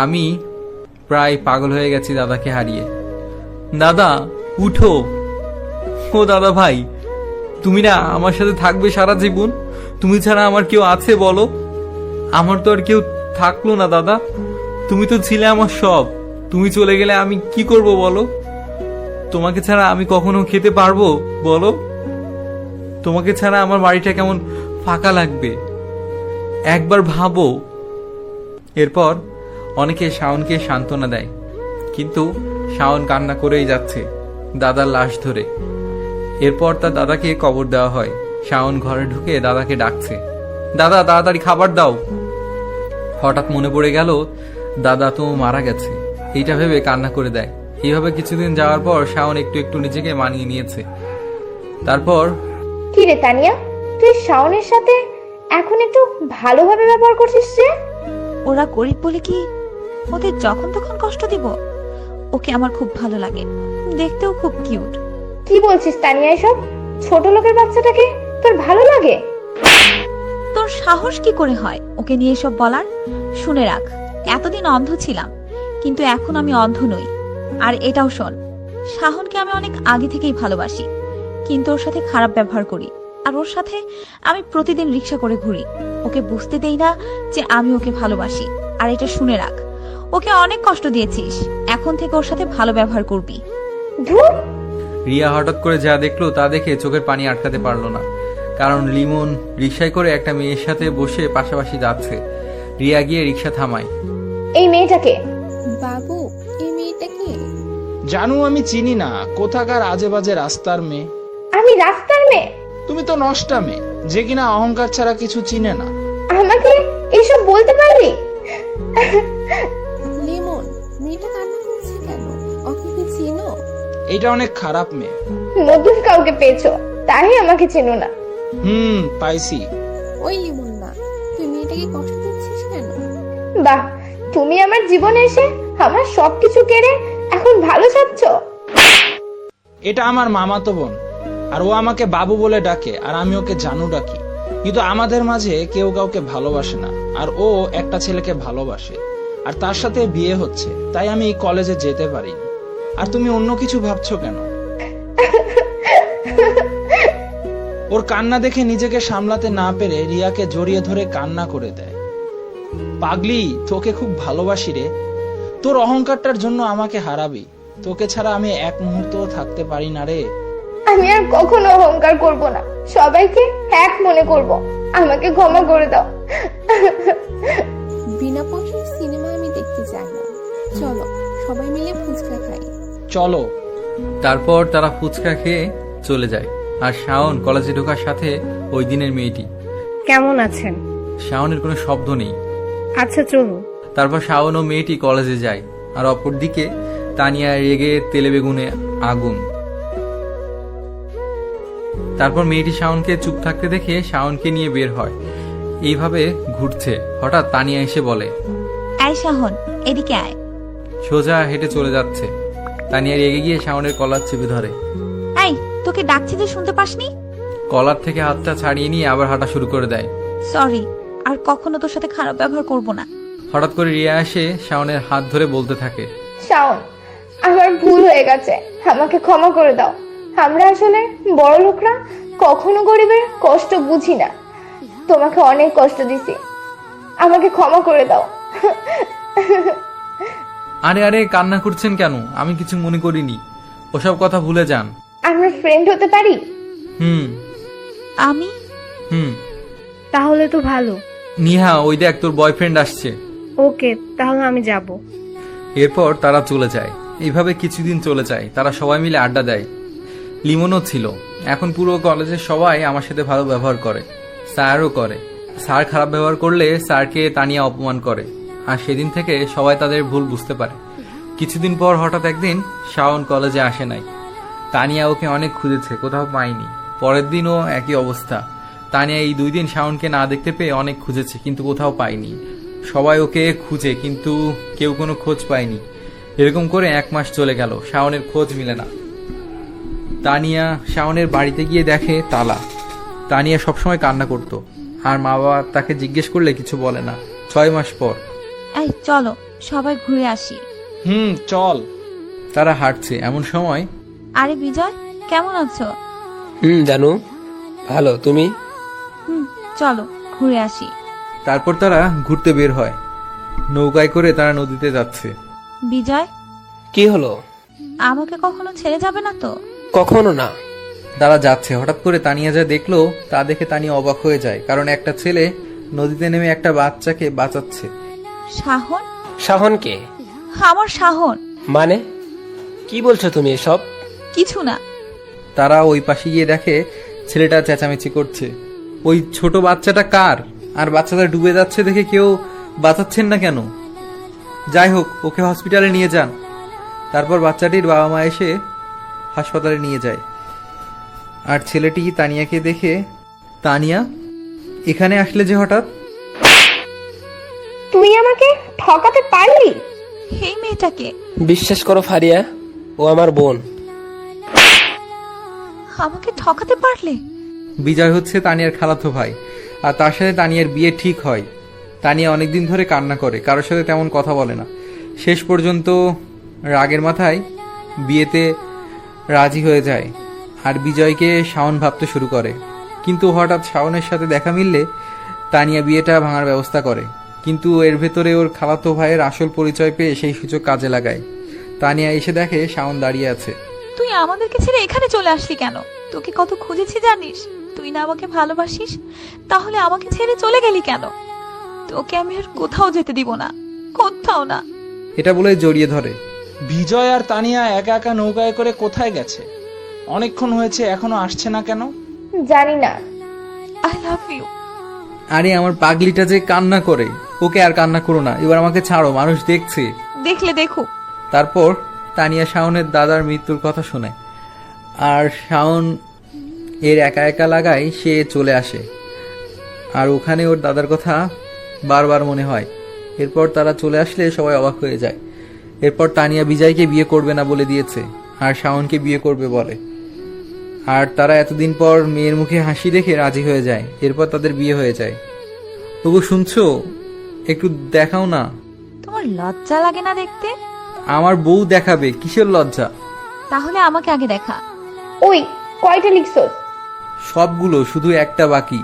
আমি প্রায় পাগল হয়ে গেছি দাদাকে হারিয়ে। দাদা উঠো, ও দাদা ভাই, তুমি না আমার সাথে থাকবে সারা জীবন? তুমি ছাড়া আমার কেউ আছে বলো? আমার তো আর কেউ থাকলো না দাদা, তুমি তো ছিলে আমার সব। তুমি চলে গেলে আমি কি করব বলো? তোমাকে ছাড়া আমি কখনো খেতে পারবো বলো? তোমাকে ছাড়া আমার বাড়িটা কেমন ফাঁকা লাগবে, একবার ভাবো। এরপর অনেকে শাওনকে সান্ত্বনা দেয়, কিন্তু শাওন কান্না করেই যাচ্ছে দাদার লাশ ধরে। এরপর তার দাদাকে কবর দেওয়া হয়। শাওন ঘরে ঢুকে দাদাকে ডাকছে, দাদা তাড়াতাড়ি খাবার দাও। হঠাৎ মনে পড়ে গেল দাদা তো মারা গেছে, এইটা ভেবে কান্না করে দেয়। এইভাবে কিছুদিন যাওয়ার পর শাওন একটু একটু নিজেকে মানিয়ে নিয়েছে। তারপর কি রে তানিয়া, তুই শাওনের সাথে এখন একটু ভালোভাবে ব্যবহার করছিস যে? ওরা গরিব বলে কি ওদের যখন তখন কষ্ট দিব? ওকে আমার খুব ভালো লাগে, দেখতেও খুব কিউট। কি বলছিস তানিয়া এসব? ছোট লোকের বাচ্চাটাকে তোর ভালো লাগে? তোর সাহস কি করে হয় ওকে নিয়ে এসব বলার? শুনে রাখ, এতদিন অন্ধ ছিলাম, কিন্তু এখন আমি অন্ধ নই। আর এটাও শোন, শাহনকে আমি অনেক আগে থেকেই ভালোবাসি, কিন্তু ওর সাথে খারাপ ব্যবহার করি। আর ওর সাথে আমি প্রতিদিন রিক্সা করে ঘুরি। ওকে বুঝতে দেই না যে আমি ওকে ভালোবাসি। আর এটা শুনে রাখ, ওকে অনেক কষ্ট দিয়েছিস, এখন থেকে ওর সাথে ভালো ব্যবহার করবি। ধুর! রিয়া হঠাৎ করে যা দেখলো তা দেখে চোখের পানি আটকাতে পারলো না, কারণ লিমন রিক্সায় করে একটা মেয়ের সাথে বসে পাশাপাশি যাচ্ছে। রিয়া গিয়ে রিক্সা থামায়। এই মেয়েটাকে? বাবু, এই মেয়েটা কি? জানু আমি চিনি না, কোথাকার আজে বাজে রাস্তার মেয়ে। আমি রাস্তার মেয়ে? তুমি তো নষ্টা মেয়ে, যে কিনা অহংকার ছাড়া কিছু চিনে না। আমাকে এসব বলতে পারবি? লিমন, মেয়েটা কান্না করছে কেন? ওকে কি চিনো? এটা অনেক খারাপ মেয়ে। নতুন কাউকে পেয়েছো, তাই আমাকে চেনো না? পাইছি। ওই লিমন না, তুই মেয়েটাকে কষ্ট দিচ্ছিস কেন? বাহ, তুমি আমার জীবনে এসে আমার সবকিছু কেড়ে এখন ভালো চাচ্ছ? এটা আমার মামাতো বোন, আর ও আমাকে বাবু বলে ডাকে, আর আমি ওকে জানু ডাকি। কিন্তু আমাদের মাঝে কেউ কাউকে ভালোবাসে না, আর ও একটা ছেলেকে ভালোবাসে, আর তার সাথে বিয়ে হচ্ছে, তাই আমি কলেজে যেতে পারিনি। আর তুমি অন্য কিছু ভাবছো কেন? ওর কান্না দেখে নিজেকে সামলাতে না পেরে রিয়াকে জড়িয়ে ধরে কান্না করে দেয়। পাগলি, তোকে খুব ভালোবাসি রে। তোর অহংকারটার জন্য আমাকে হারাবি। তোকে ছাড়া আমি এক মুহূর্তও থাকতে পারি না রে। আমি আর কখনো অহংকার করব না, সবাইকে এক মনে করব। আমাকে ক্ষমা করে দাও। বিনা পয়সার সিনেমা আমি দেখতে চাই না। চলো সবাই মিলে ফুচকা খাই। চলো। তারপর তারা ফুচকা খেয়ে চলে যায়। আর শাওন কলেজে ঢোকার সাথে ওই দিনের মেয়েটি। কেমন আছেন? শাওনের কোনো শব্দ নেই। আচ্ছা চলুন। তারপর শাওন ও মেয়েটি কলেজে যায়, আর অপরদিকে তানিয়া রেগে তেলে বেগুনে আগুন। তারপর মেয়েটি শাওনকে চুপ থাকতে দেখে শাওনকে নিয়ে বের হয়। এইভাবে ঘুরছে, হঠাৎ তানিয়া এসে বলে, এই শাহন, এদিকে আয়। সোজা হেঁটে চলে যাচ্ছে। তানিয়া রেগে গিয়ে শাওনের কলার চেপে ধরে। এই, তোকে ডাকছি যে শুনতে পাসনি? কলার থেকে হাতটা ছাড়িয়ে নিয়ে আবার হাঁটা শুরু করে দেয়। সরি, আর কখনো তোর সাথে খারাপ ব্যবহার করব না। হঠাৎ করে রিয়া এসে শাওনের হাত ধরে বলতে থাকে, শাওন, আমার ভুল হয়ে গেছে, আমাকে ক্ষমা করে দাও। আমরা আসলে বড় লোকরা কখনো গরিবের কষ্ট বুঝি না। তোমাকে অনেক কষ্ট দিছি, আমাকে ক্ষমা করে দাও। আরে আরে কান্না করছেন কেন? আমি কিছু মনে করিনি, ওসব কথা ভুলে যান। আমরা ফ্রেন্ড হতে পারি? হুম আমি? হুম। তাহলে তো ভালো। নিহা, ওই দেখ তোর বয়ফ্রেন্ড আসছে। ওকে, তাহলে আমি যাব। এরপর তারা চলে যায়। এইভাবে কিছুদিন চলে যায়, তারা সবাই মিলে আড্ডা দেয়। লিমনও ছিল। এখন পুরো কলেজের সবাই আমার সাথে ভালো ব্যবহার করে, স্যারও করে। স্যার খারাপ ব্যবহার করলে স্যারকে তানিয়া অপমান করে, আর সেদিন থেকে সবাই তাদের ভুল বুঝতে পারে। কিছুদিন পর হঠাৎ একদিন শাওন কলেজে আসে নাই। তানিয়া ওকে অনেক খুঁজেছে, কোথাও পায়নি। পরের দিনও একই অবস্থা। তানিয়া এই 2 দিন শাওনকে না দেখতে পেয়ে অনেক খুঁজেছে, কিন্তু কোথাও পায়নি। সবাই ওকে খুঁজে, কিন্তু কেউ কোনো খোঁজ পায়নি। এরকম করে 1 মাস চলে গেল, শাওনের খোঁজ মিলে না। তানিয়া শাওনের বাড়িতে গিয়ে দেখে তালা। তানিয়া সবসময় কান্না করত, আর মা বাবা তাকে জিজ্ঞেস করলে কিছু বলে না। 6 মাস পর এই চলো, সবাই ঘুরে আসি। চল। তারা হাঁটছে, এমন সময় আরে বিজয়, কেমন আছো? জানু ভালো, তুমি? চলো ঘুরে আসি। তারপর তারা ঘুরতে বের হয়। নৌকায় করে তারা নদীতে যাচ্ছে। বিজয়, কি হলো? আমাকে কখনো ছেড়ে যাবে না তো? কখনো না। তারা যাচ্ছে, হঠাৎ করে তানিয়া যা দেখলো তা দেখে তানিয়া অবাক হয়ে যায়, কারণ একটা ছেলে নদীতে নেমে একটা বাচ্চাকে বাঁচাচ্ছে। শাহন? শাহনকে? আমার শাহন। মানে কি বলছো তুমি এসব? কিছু না। তারা ওই পাশে গিয়ে দেখে ছেলেটা চেঁচামেচি করছে। ওই ছোট বাচ্চাটা কার? আর বাচ্চাটা ডুবে যাচ্ছে দেখে কেউ বাঁচাচ্ছেন না কেন? যাই হোক, ওকে হসপিটালে নিয়ে যান। তারপর বাচ্চাটির বাবা মা এসে হাসপাতালে নিয়ে যায়। আর ছেলেটি তানিয়াকে দেখে, তানিয়া এখানে আসলে যে হঠাৎ? তুই আমাকে ঠকাতে পারলি? এই মেয়েটাকে? বিশ্বাস করো ফারিয়া, ও আমার বোন। আমাকে ঠকাতে পারলে? বিজয় হচ্ছে তানিয়ার খালাতো ভাই, আর তার সাথে তানিয়ার বিয়ে ঠিক হয়। তানিয়া অনেকদিন ধরে কান্না করে, কারোর সাথে তেমন কথা বলে না। শেষ পর্যন্ত রাগের মাথায় বিয়েতে রাজি হয়ে যায়, আর বিজয়কে শাওন ভাবতে শুরু করে। কিন্তু হঠাৎ শাওনের সাথে দেখা মিললে তানিয়া বিয়েটা ভাঙার ব্যবস্থা করে, কিন্তু এর ভেতরে ওর খালাতো ভাইয়ের আসল পরিচয় পেয়ে সেই সুযোগ কাজে লাগায়। তানিয়া এসে দেখে শাওন দাঁড়িয়ে আছে। তুই আমাদেরকে ছেড়ে এখানে চলে আসলি কেন? তোকে কত খুঁজেছি জানিস? তুই না আমাকে ভালোবাসিস, তাহলে আমাকে ছেড়ে চলে গেলি কেন? তোকে আমি আর কোথাও যেতে দিব না, কোথাও না। এটা বলে জড়িয়ে ধরে। বিজয় আর তানিয়া একা একা নৌকায় করে কোথায় গেছে? অনেকক্ষণ হয়েছে, এখনো আসছে না কেন? জানি না। I love you. আরে আমার পাগলিটা যে কান্না করে, ওকে আর কান্না করো না, এবার আমাকে ছাড়ো, মানুষ দেখছে। দেখলে দেখুক। তারপর তানিয়া শাওনের দাদার মৃত্যুর কথা শোনে, আর শাওন এর একা একা লাগায় সে চলে আসে, আর ওখানে ওর দাদার কথা বারবার মনে হয়। এরপর তারা চলে আসলে সবাই অবাক হয়ে যায়। এরপর তানিয়া বিজয়কে বিয়ে করবে না বলে দিয়েছে, আর শাওনকে বিয়ে করবে বলে। আর তারা এতদিন পর মেয়ের মুখে হাসি দেখে রাজি হয়ে যায়। এরপর তাদের বিয়ে হয়ে যায়। ওগো শুনছো, একটু দেখাও না। তোমার লজ্জা লাগে না দেখতে? আমার বউ দেখাবে, কিসের লজ্জা? তাহলে আমাকে আগে দেখা। ওই কয়টা লিখছস? সবগুলো, শুধু একটা বাকি।